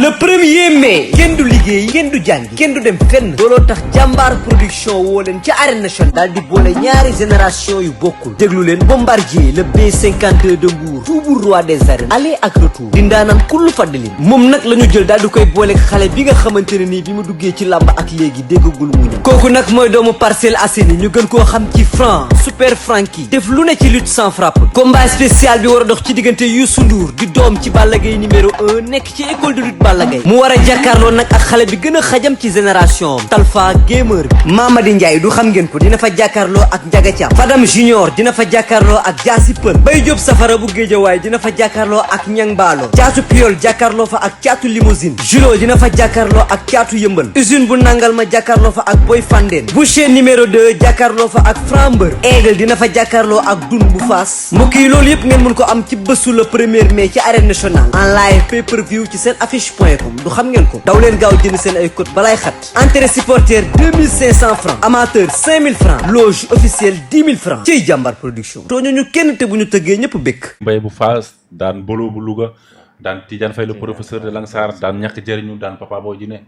le 1er mai kenn du liggéey kenn du jàngi kenn du dem fenn looloo tax jàmbaar production woo leen ci arène nationale daal di boole ñaari génération yu bokkul déglu leen Bombardier le B52 de Mbour toujours roi des arènes aller ak retour di ndaanaan kullu faddalin moom nag la ñu jël daal di koy booleeg xale bi nga xamante ne nii bi mu duggee ci làmb ak léegi déggagul mu ñëw kooku nag mooy doomu Parcelles Assainies ñu gën koo xam ci Franc Super Franky def lu ne ci lutte sans frappe combat spécial bi war a dox ci diggante Youssou Ndour di doom ci Balla Gaye numéro 1 nekk ci école de lutte Balla Gaye mu war a jàkkaarloo nag ak xale bi gën a xajam ci génération Talfa Gamer bi Mamadi Ndiaye du xam ngeen ko dina fa jàkkaarloo ak Ndiaga Thiam Fadam Junior dina fa jàkkaarloo ak Jaasi Pël Bay Jóob Safara bu Géejawaay dina fa jàkkaarloo ak Ñang Baalo Caatu Piol jàkkaarloo fa ak Caatu Limousine Julo dina fa jàkkaarloo ak Caatu Yëmbal usine bu nangal ma jàkkaarloo fa ak Boy Fandène Boucher numéro 2 jàkkaarloo fa ak Frambeur Aigle dina fa jàkkaarloo ak Dun bu Faas mbokk yi loolu yëpp ngeen mën ko am ci bésu le 1er mai ci arène nationale en live pay-per-view ci seen affiche.com du xam ngeen ko daw leen gaaw jënd seen ay code balaay xat entrée supporter 2500 francs amateur 5000 francs loge officielle 10 000 francs ciy jàmbar production tooñu ñu kenn te bu ñu tëggee ñëpp békk Mbaye bu Faas daan Bolo bu Louga daan Tidiane Faye le professeur de Langsar daan ñàkk jëriñu daan Papa Boy Djiné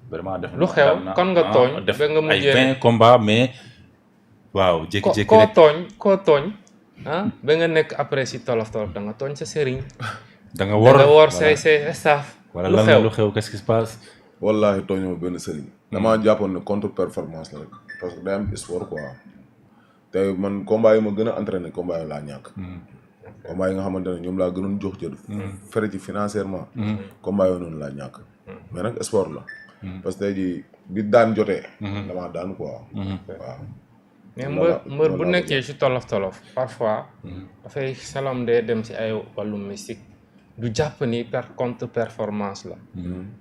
vraiment def lu xew kan nga tooñ def ba nga mujjee ay 20 combats mais waaw jékki-jékki rek koo tooñ ba nga nekk après si tolof da nga tooñ sa sëriñ da nga wor say staff wala lan lu xew qu'est-ce qui se passe wallahi tooñoo benn sëriñ damaa jàppoon ne contre performance la rek parce que day am sport quoi te man combat yi ma gën a entraîné combat yi laa ñàkk combat yi nga xamante ne ñoom laa gënoon jox cër fere ci financièrement combat yooyu noonu laa ñàkk mais nag sport la parce que tey jii bi daan jotee damaa daan quoi waaw mais mbër bu nekkee ci tolof parfois dafay salam de dem ci ay wàllu mystique du jàpp ni contre performance la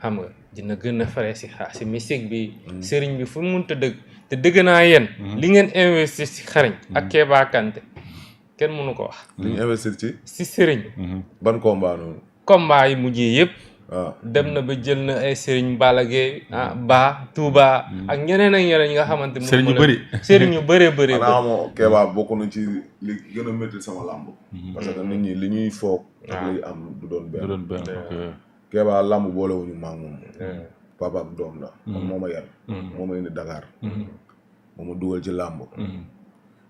xam nga dina gën a fare si mystique bi sëriñ bi fu mu mënta dëgg te dëgg naa yéen li ngeen investir si xarañ ak Kéba Kanté kenn mënu ko wax li ñu investir si sëriñ ban combat noonu combat yi mujjee yëpp waaw dem na ba jël na ay sëriñ Balla Gaye Ba Touba ak ñeneen yi nga xamante mu sëriñ yu bëri sëriñ yu bëree xanaa moo Kéba bokk na ci li gën a métti sama làmb parce que nit ñi li ñuy foog ak li am du doon benn Kéba làmb boolewuñu maa moom papa ak doom la man moo ma yar moo ma indi Dakar moo ma dugal ci làmb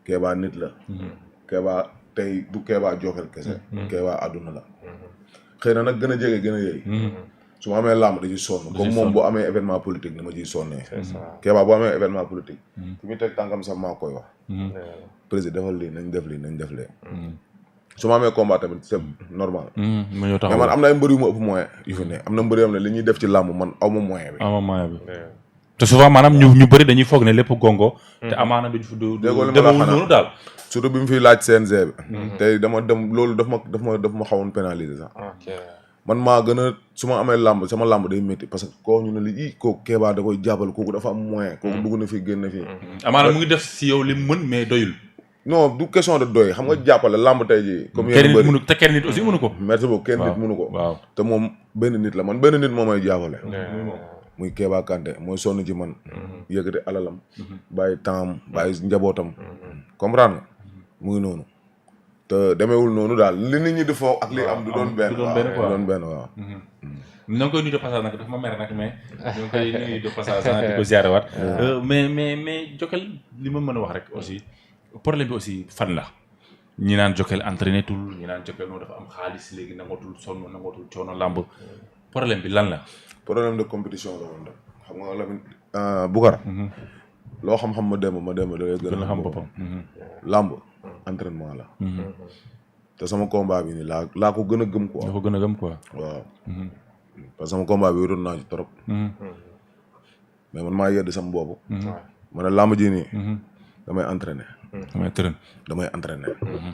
Kéba nit la Kéba tey du Kéba joxel kese Kéba àdduna la xëy na nag gën a jege gën a yëy su ma amee làmb da ciy sonn comme moom boo amee événement politique ni ma ciy sonnee Kéba boo amee événement politique fi mu teg tànkam sax maa koy wax président defal lii nañ def lee su ma amee combat tamit c'est normal mais man am na ay mbër yu ma ëpp moyen yu fi ne am na mbër yoo xam ne li ñuy def ci làmb man aw ma moyen bi te souvent maanaam ñu bëri dañuy foog ne lépp gongo te amaana duñ fi du demewul noonu daal surtout bi mu fiy laaj CNG bi tey dama dem loolu daf ma xawoon pénaliser sax man maa gën a su ma amee làmb sama làmb day métti parce que koo ñu ne li kooku Kéba da koy jàppal kooku dafa am moyen kooku dugg na fii génn na fii amaana mu ngi def si yow li mën mais doyul non du question de doy xam nga jàppale làmb tey jii comme kenn nit aussi mënu ko merci beaucoup kenn nit mënu ko waaw te moom benn nit la man benn nit moo may jàppale muy Kéba Kanté mooy sonn ci man yëkkati alalam bàyyi temps bàyyi njabootam comprendre nga mu ngi noonu te demeewul noonu daal li nit ñi di foog ak li am du doon benn waaw ñoo ngi koy nuyu de passage nag dafa ma mere nag mais ñoo ngi koy nuyu de passage di ko ziare waat mais Jokal li ma mën a wax rek aussi problème bi aussi fan la ñi naan Jokal entraîné tul ñi naan Jokal noonu dafa am xaalis léegi nangatul sonn nangatul coono làmb problème bi lan la problème de compétition la woon rek xam nga la Boucar loo xam-xam ma dem da lay gën a xam boppam làmb entraînement la te sama combat bi nii laa ko gën a gëm quoi waaw parce que sama combat bi wéroon naa ci trop mais man maa yedd sama boobu ma ne làmb ji nii damay entraîner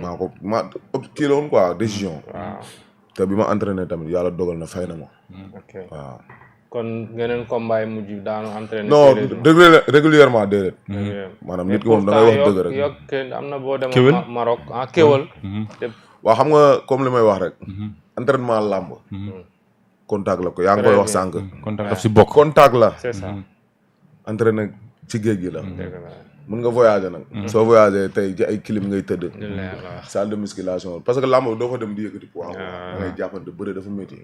maa kii la woon quoi décision te bi ma entraîner tamit yàlla dogal na fay na ma waaw kon geneen combat yi mujj daanu entraîner non régulièrement déedéet maanaam nit ki moom da ngay wax dëgg rek yokk am na boo demoon Maroc Kéwal waaw xam nga comme li may wax rek entraînement làmb contact la ko yaa ngi koy wax sànq contact daf si bokk contact la c'est ça entraîner ci géej gi la mën nga voyager nag soo voyager tey ci ay clim ngay tëdd salle de musculation parce que làmb doo fa dem di yëkkati poids da ngay jàppante bëre dafa métti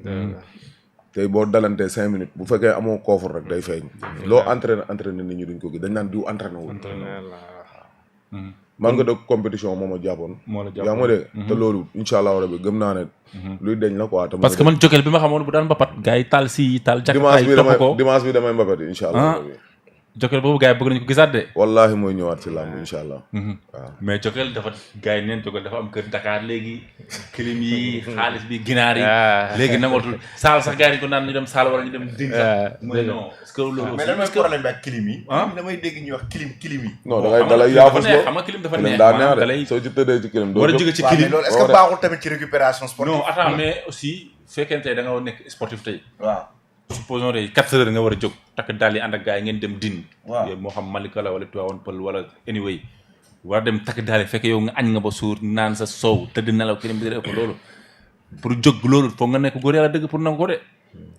tey boo dalantee 5 minutes bu fekkee amoo koofur rek day feeñ loo entraîné nit ñi duñ ko gis dañ naan diw entraîné wul man nga de compétition moo ma jàppoon yaa ma de te loolu incha allah rabi gëm naa ne luy deñ la quoi parce que man Jokal bi ma xamoon bu daan mbapat gars yi taal si taal dimanche bi damay mbapat incha allah rabi Jokal boobu gars yi bëgg nañu ko gisaat de wallaahi mooy ñëwaat ci làmb incha allah waaw mais Jokal dafa gars yi neen Jokal dafa am kër Dakar léegi clim yi xaalis bi ginaar yi léegi nangootul saal sax gars yi ko naan ñu dem saal wala ñu dem din sax mooy non est-ce que loolu mais lan mooy problème bi ak clim yi damay dégg ñuy wax clim yi non dalay yaafus xam nga clim dafa neex daa neex de soo ci tëddee ci clim war a jóge ci clim loolu est-ce que baaxul tamit ci récupération sportive non attends mais aussi fekkente da nga nekk sportif tey waaw supposons tey 4 heures nga war a jóg takk daal yi ànd ak gars yi ngeen dem din waaw moo xam Malika la wala Tivaouane Peulh wala anyway war a dem takk daal yi fekk yow nga añ nga ba suur naan sa soow tëdd nelaw kilim bi ëpp loolu pour jóg loolu foog nga nekk góor yàlla dëgg pour nangu ko de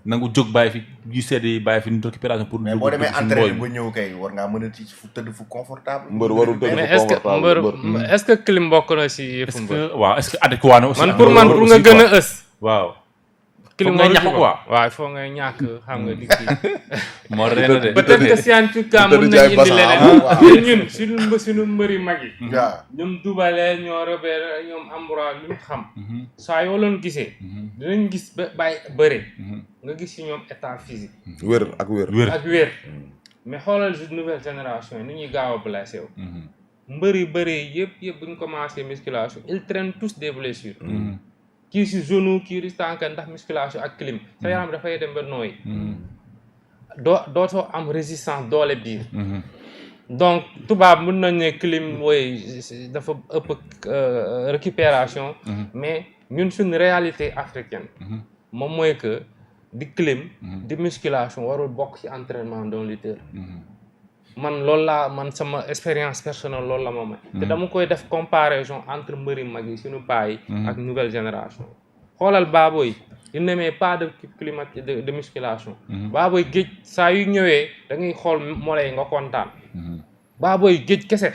nangu jóg bàyyi fi yu sedd yi bàyyi fi récupération pour mais boo demee entraîné ba ñëw kay war ngaa mën a fu tëdd fu confortable mbër warul tëdd mais est-ce que clim bokk na si yëfu mbër waaw est-ce que adéquat na aussi man pour nga gën a ës waaw clim nga ñàkk quoi waaw il faut ngay ñàkk xam nga di kii moo ren de peut-être que scientifiquement mën nañ indi leneen mais ñun suñu mbëri mag yi waaw ñoom dubale ñoo Robert ñoom Ambroise lu ñu xam saa yoo leen gisee dinañ gis ba bàyyi bëre nga gis si ñoom état physique wér ak wér mais xoolal nouvelle génération yi ni ñuy gaaw a blessé wu mbëri bëre yëpp buñ commencé musculation ils traînent tous des blessures kii si genou kii si tànk ndax musculation ak clim sa yaram dafay dem ba nooyi dootoo am résistance doole biir donc tubaab mën nañ ne clim mooy dafa ëpp récupération mais ñun suñu réalité africaine moom mooy que di clim di musculation warul bokk ci entraînement d'un lutteur man loolu laa man sama expérience personnelle loolu la ma may te dama koy def comparaison entre mbëri mag yi suñu paa yi ak nouvelle génération xoolal Baboy il n'aimait pas de climat de musculation Baboy géej saa yu ñëwee da ngay xool molay nga kontaan Baboy géej kese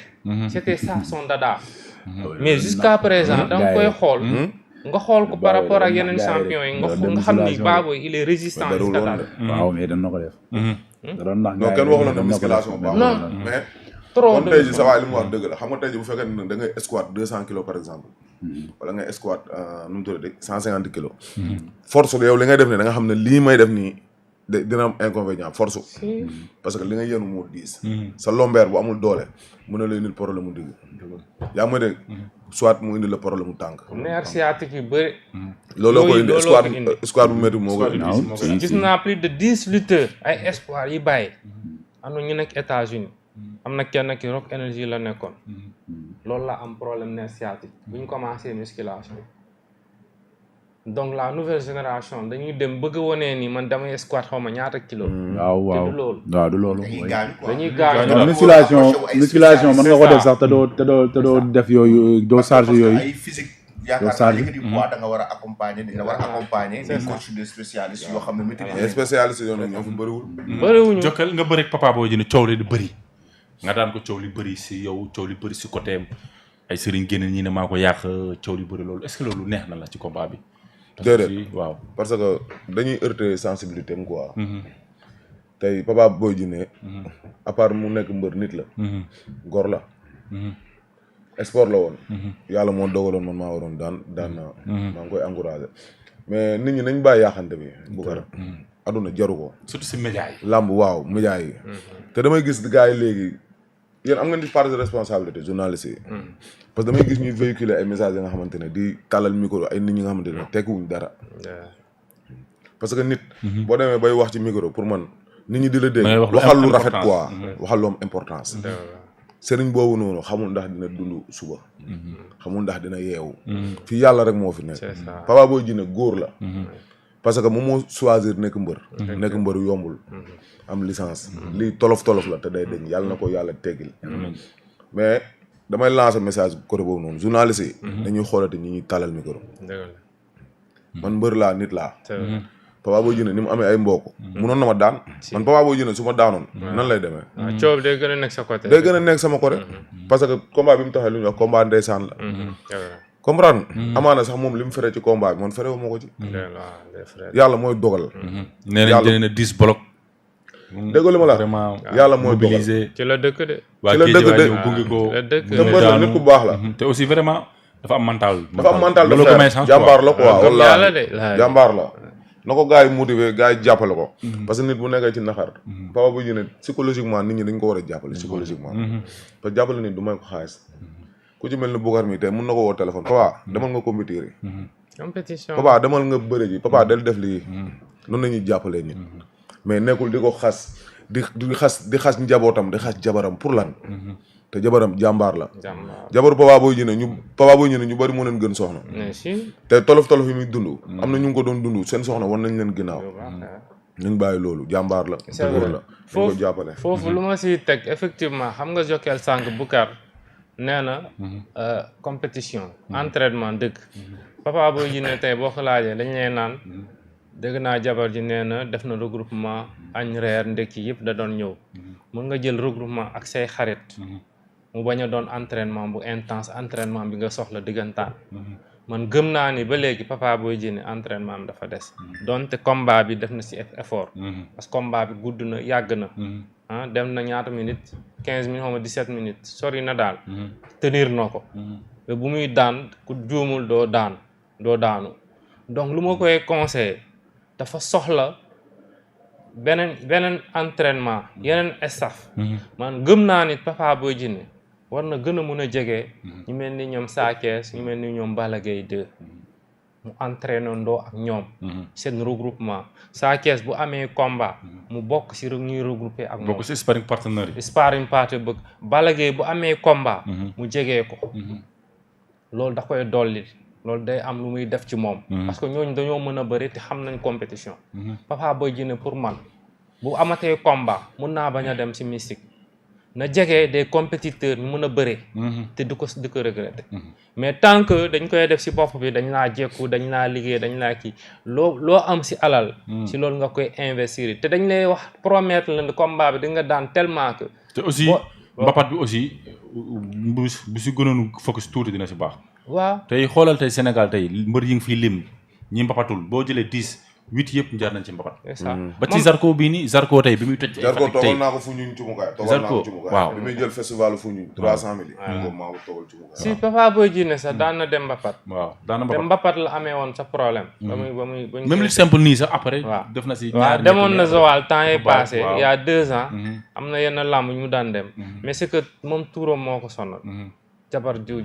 c'était ça son dada mais jusqu'à présent da nga koy xool nga xool ko par rapport ak yeneen champion yi nga xam ni Baboy il est résistant jusqu'à date waaw mais dañ na ko def da doon ndax non kenn waxu la ne musculation baax non mais trop comme tey ji sa waay li mu wax dëgg la xam nga tey ji bu fekkee ne da ngay squat 200 kilos par exemple wala ngay squat nu mu tuddati 150 kilos force yow li ngay def ne da nga xam ne lii may def nii dina am inconvénient force parce que li nga yenu moo diis sa lombaire bu amul doole mën na la indil problème mu digg yaa ngi may dégg soit mu indil la problème mu tànk nerf sciatique yu bëri looloo ko indi squat bu métti moo ko indi gis naa plus de 10 lutteurs ay espoir yi bàyyi am na ñu nekk États-Unis am na kenn ki Rock Énergie la nekkoon loolu la am problème nerf sciatique bu ñu commencé musculation donc la nouvelle génération dañuy dem bëgg a wonee ni man damay squat xaw ma ñaata kilo waaw du loolu dañuy gaañu musculation mën nga ko def sax te doo def yooyu doo charge yooyu ay physique yaakaar naa yëkkati poids da nga war a accompagner dañ la war a accompagner des coach de spécialistes yoo xam ne maîtrise spécialiste yoon ñoo fi bëriwuñu Jokal nga bëri Papa Boy Djiné coow li di bëri nga daan ko coow li bëri si yow coow li bëri si côté ay sëriñ génn ñi ne maa ko yàq coow li bëri loolu est-ce que loolu neex na la ci combat bi déedéet waaw parce que dañuy heurter sensibilité am quoi tey Papa Boy Djiné à part mu nekk mbër nit la gor la sport la woon yàlla moo dogaloon man maa waroon daan naa maa ngi koy encouragé mais nit ñi nañ bàyyi yaaxante bi bu gara aduna jaru ko surtout si média yi làmb waaw média yi te damay gis gars yi léegi yéen am ngeen di part de responsabilité journaliste yi parce que damay gis ñuy véhiculer ay messages yi nga xamante ne di tàllal micro ay nit ñi nga xamante ne tekkiwuñ dara parce que nit boo demee bay wax ci micro pour man nit ñi di la dégg waxal lu rafet quoi waxal lu am importance sëriñ boobu noonu xamul ndax dina dund suba xamul ndax dina yeewu fii yàlla rek moo fi nekk Papa Boy Djiné góor la parce que moom moo choisir nekk mbër yombul am licence lii tolof la te day deñ yàlla na ko yàlla teggil mais damay lancer message côté boobu noonu journaliste yi dañuy xoolate ñi ñuy tàllal micro man mbër laa nit laa Papa Boy Djiné ni mu amee ay mbokk munoon na ma daan man Papa Boy Djiné su ma daanoon nan lay demee coow day gën a nekk sa côté day gën a nekk sama côté parce que combat bi mu taxee lu ñuy wax combat ndeysaan la comprendre amaana sax moom li mu fere ci combat bi man ferewu ma ko ci yàlla mooy dogal nee nañ jëlee na 10 bloc dégg li ma la vraiment yàlla mooy dogal ci la dëkk de waa ci la dëkk de gunge ko te mbër la nit ku baax la te aussi vraiment dafa am mental de fer jàmbaar la quoi wallaahi jàmbaar la na ko gars yi motiver gars yi jàppale ko parce que nit bu nekkee ci naxar Papa Boy Djiné psychologiquement nit ñi dañ ko war a jàppale psychologiquement parce que jàppale nit du may ko xaalis ku ci mel ni Boucar mi tey mun na ko woo téléphone papa demal nga compétir yi compétition papa demal nga bëre ji papa del def lii noonu la ñuy jàppalee nit mais nekkul di ko xas di xas njabootam di xas jabaram pour lan te jabaram jàmbaar la jabaru Papa Boy Djiné ñu bari moo leen gën soxna te tolof yi muy dund am na ñu ngi ko doon dund seen soxna wan nañ leen ginnaaw nañ bàyyi loolu jàmbaar la góor la dañ ko jàppale foofu lu ma siy teg effectivement xam nga Jokal sànq Boucar nee na compétition entraînement dëgg Papa Boy Djiné tey boo ko laajee dañ lay naan dégg naa jabar ji nee na def na regroupement añ reer ndekki yëpp da doon ñëw mën nga jël regroupement ak say xarit mu bañ a doon entraînement bu intense entraînement bi nga soxla diggantaan man gëm naa ni ba léegi Papa Boy Djiné entraînement am dafa des donte combat bi def na si effort parce que combat bi gudd na yàgg na dem na ñaata minutes 15 minutes xaw ma 17 minutes sori na daal tenir na ko te bu muy daan ku juumul doo daanu donc lu ma koy conseillé dafa soxla beneen entraînement yeneen staff man gëm naa ni Papa Boy Djiné war na gën a mun a jege ñu mel ni ñoom Sa Thiès ñu mel ni ñoom Balla Gaye 2 mu entraîné ndoo ak ñoom seen regroupement Sa Thiès bu amee combat mu bokk si ñuy regroupé ak moom bokk si sparring partenaire yi sparring partenaire bëgg Balla Gaye bu amee combat mu jegee ko loolu da koy dolli loolu day am lu muy def ci moom parce que ñooñu dañoo mën a bëri te xam nañ compétition Papa Boy Djiné pour man bu amatee combat mun naa bañ a dem si mystique na jege des compétiteurs ñu mën a bëre te du ko regretter mais tant que dañ koy def si bopp bi dañ laa jekku dañ laa liggéey dañ laa kii loo am si alal si loolu nga koy investir te dañ lay wax promettre la ne combat bi di nga daan tellement que te aussi mbapat bi aussi bu si gënoon focus tuuti dina si baax waaw tey xoolal tey Sénégal tey mbër yi ngi fiy lim ñi mbapatul boo jëlee 10 8 yëpp jaar nañ ci mbapat ba ci Zarko bii nii Zarko tey bi muy toj Zarko toogal naa ko fu ñuñ cumukaay waaw bi muy jël festival fu ñuñ 300 000 maa ko toogal cumukaay si Papa Boy Djiné sax daan na dem mbapat waaw daan na te mbapat la amee woon sa problème ba muy même li simple nii sax après def na si waaw demoon na Joal temps yi passé il y a 2 ans am na yenn làmb ñu daan dem mais c'est que moom tuuram moo ko sonal jabar diw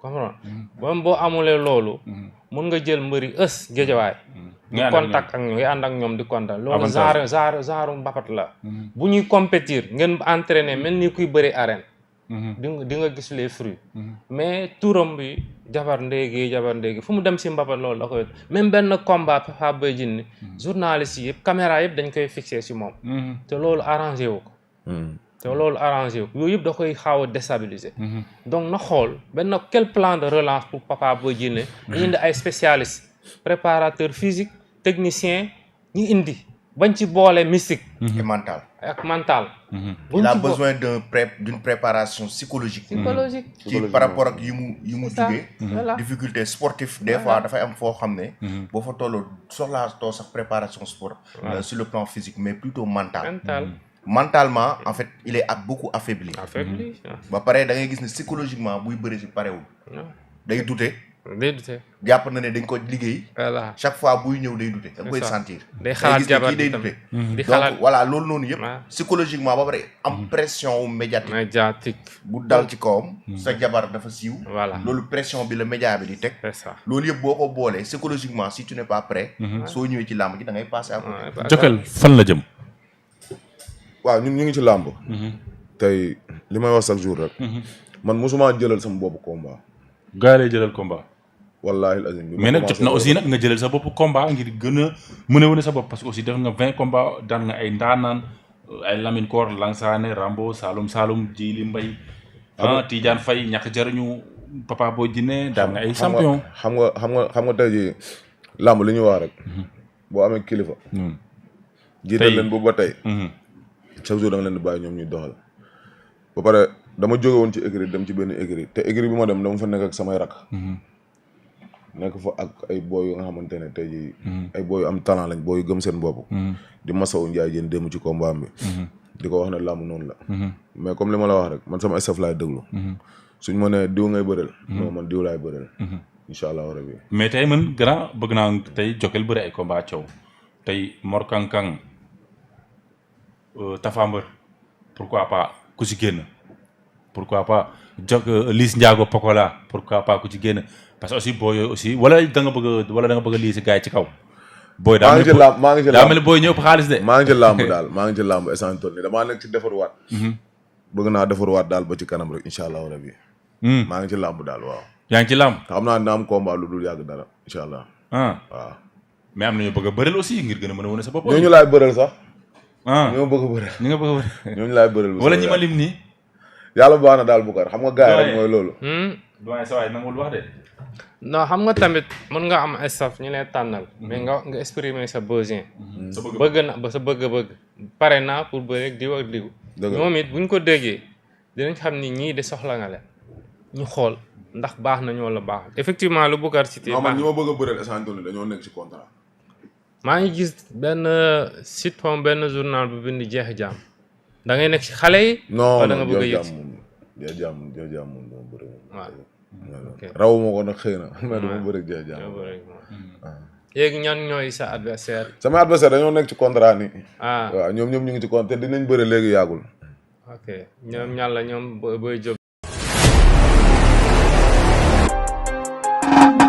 comprendre moom boo amulee loolu mun nga jël mbëri géejawaay di contact ak ñoom ngay ànd ak ñoom di contact loolu genre mbapat la bu ñuy compétir ngeen entraîner mel ni kuy bëri arène di nga gis les fruits mais turam bi jabar ndéegi fu mu dem si mbapat loolu da koy même benn combat Papa Boy Djiné journaliste yi yëpp caméra yëpp dañ koy fixé si moom te loolu arrangé wu ko yooyu yëpp da koy xaaw a déstabiliser donc na xool quel plan de relance pour Papa Boy Djiné ñu indi ay spécialistes préparateur physique technicien ñu indi bañ ci boole mystique et mental ak mental il a besoin d'une préparation psychologique ci par rapport ak yi mu jugee difficulté sportif des fois dafay am foo xam ne boo fa tolloo soxlaa too sax préparation sport sur le plan physique mais plutôt mentalement en fait il est beaucoup affaibli ba pare da ngay gis ne psychologiquement buy bëri si parewul day douter jàpp na ne dañ ko liggéey chaque fois buy ñëw day douter da nga koy sentir day xalaat jabar day douter donc voilà loolu noonu yëpp psychologiquement ba pare am pression médiatique bu dal ci kawam sa jabar dafa siiw loolu pression bi la média bi di teg loolu yëpp boo ko boolee psychologiquement si tu n'es pas prêt soo ñëwee ci làmb ji da ngay passer à côté Jokal fan la jëm waaw ñun ñu ngi ci làmb tey li may wax chaque jour rek man mosuma jëlal sama bopp combat gaa lay jëlal combat wallaahi azim mais nag jot na aussi nag nga jëlal sa bopp combat ngir gën a mën a wane sa bopp parce que aussi def nga 20 combat daan nga ay ndaanaan ay Lamine Koor Langsane Rambo Saloum Djili Mbaye Tidiane Faye ñàkk jariñu Papa Boy Djiné daan nga ay champion xam nga tey jii làmb li ñuy wax rek boo amee kilifa jiital leen boobu ba tey chaque jour da nga leen di bàyyi ñoom ñuy doxal ba pare dama jóge woon ci écurie dem ci benn écurie te écurie bi ma dem dama fa nekk ak samay rak nekk fa ak ay booy yu nga xamante ne tey jii ay booy yu am talent lañ booy yu gëm seen bopp di masawu Ndiaye Diène démb ci combat bi di ko wax ne làmb noonu la mais comme li ma la wax rek man sama staff laay déglu suñ ma ne diw ngay bëreel non man diw laay bëreel incha allah rabi mais tey man grand bëgg naa tey Jokal bëri ay combat coow tey Mor Kang Kang Tapha Mbeur pourquoi pas ku ci génn pourquoi pas Liss Ndiago Pokola pourquoi pas ku ci génn parce que aussi booy yooyu aussi wala da nga bëgg a lii si gars yi ci kaw booy daa mel ni booy ñëpp xaalis de maa ngi ci làmb daal maa ngi ci làmb essentiel ni damaa nekk ci defaruwaat bëgg naa defaruwaat daal ba ci kanam rek incha allah rabi maa ngi ci làmb daal waaw yaa ngi ci làmb xam naa dina am combat lu dul yàgg dara incha allah waaw mais am na ñu bëgg a bëreel aussi ngir gën a mën a wane sa bopp ñooñu laay bëreel sax ñoo bëgg a bëreel ñi nga bëgg a bëreel ñooñu laay bëreel wala ñi ma lim nii yàlla baax na daal Boucar xam nga gars yi rek mooy loolu doyen sa waay nangul wax de non xam nga tamit mën nga am staff ñu lay tànnal mais nga exprimer sa besoin bëgg na ba sa bëgg-bëgg pare naa pour bëri ak diw ak diw moom it buñ ko déggee dinañ xam ni ñii de soxla nga leen ñu xool ndax baax nañu wala baax effectivement lu Boucar cité non man ñi ma bëgg a bëreel essentiel dañoo nekk ci contrat maa ngi gis benn site fom benn journal bu bind jeex jaam da ngay nekk ci xale yi non da nga bëgg a yëg jeex jaam moom dama bëri waaw rawu ma ko nag xëy na mais dama bëri jeex jaam léegi ñan ñooy sa adversaire sama adversaire dañoo nekk ci contrat ni ah waaw ñoom ñu ngi ci contrat te dinañ bëri léegi yàggul ok ñoom ñan la ñoom Boy Diop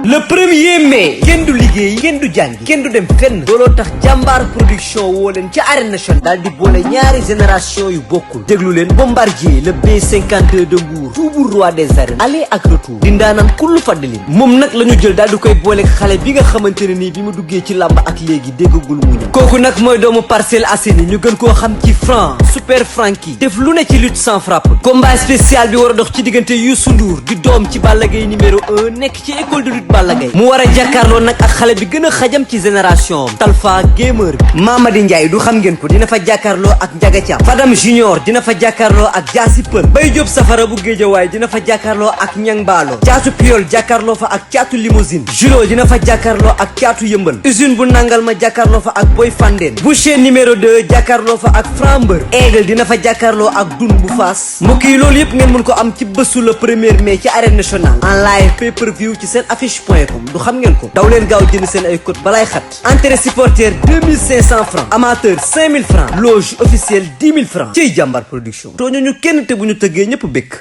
le 1er mai kenn du liggéey kenn du jàngi kenn du dem fenn looloo tax jàmbaar production woo leen ca arène nationale daal di boole ñaari génération yu bokkul déglu leen Bombardier le B52 de Mbour toujours roi des arènes aller ak retour di ndaanaan kullu faddalin moom nag la ñu jël daal di koy booleeg xale bi nga xamante ne nii bi mu duggee ci làmb ak léegi déggagul mu ñëw kooku nag mooy doomu Parcelles Assainies ñu gën koo xam ci Franc Super Franky def lu ne ci lutte sans frappe combat spécial bi war a dox ci diggante Youssou Ndour di doom ci Balla Gaye numéro 1 nekk ci école de lutte Balla Gaye mu war a jàkkaarloo nag ak xale bi gën a xajam ci génération Talfa Gamer bi Mamadi Ndiaye du xam ngeen ko dina fa jàkkaarloo ak Ndiaga Thiam Fadam Junior dina fa jàkkaarloo ak Jaasi Pël Bay Jóob Safara bu Géejawaay dina fa jàkkaarloo ak Ñang Baalo Caatu Piol jàkkaarloo fa ak Caatu Limousine Julo dina fa jàkkaarloo ak Caatu Yëmbal Usine bu Nangal ma jàkkaarloo fa ak Boy Fandeen Boucher numéro 2 jàkkaarloo fa ak Frambeur Aigle dina fa jàkkaarloo ak Dun bu Faas mbokk yi loolu yëpp ngeen mën ko am ci bésu le 1er mai ci arène nationale en live pay-per-view ci seen affiche.com du xam ngeen ko daw leen gaaw jënd seen ay code balaay xat entrée supporter 2500 francs amateur 5000 francs loge officielle 10 000 francs ciy jàmbaar production tooñu ñu kenn te bu ñu tëggee ñëpp békk